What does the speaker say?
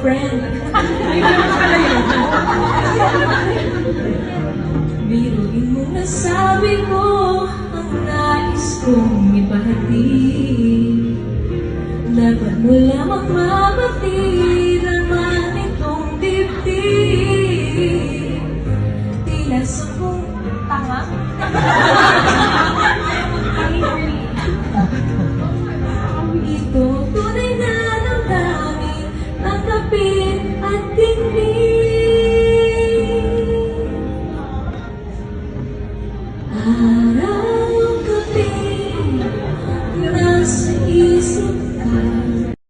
friend. Biruin mo na sabi ko ang nais kong ipahatid. Dapat mo lamang mabatid naman itong dibdib. Tila sa kong tanga.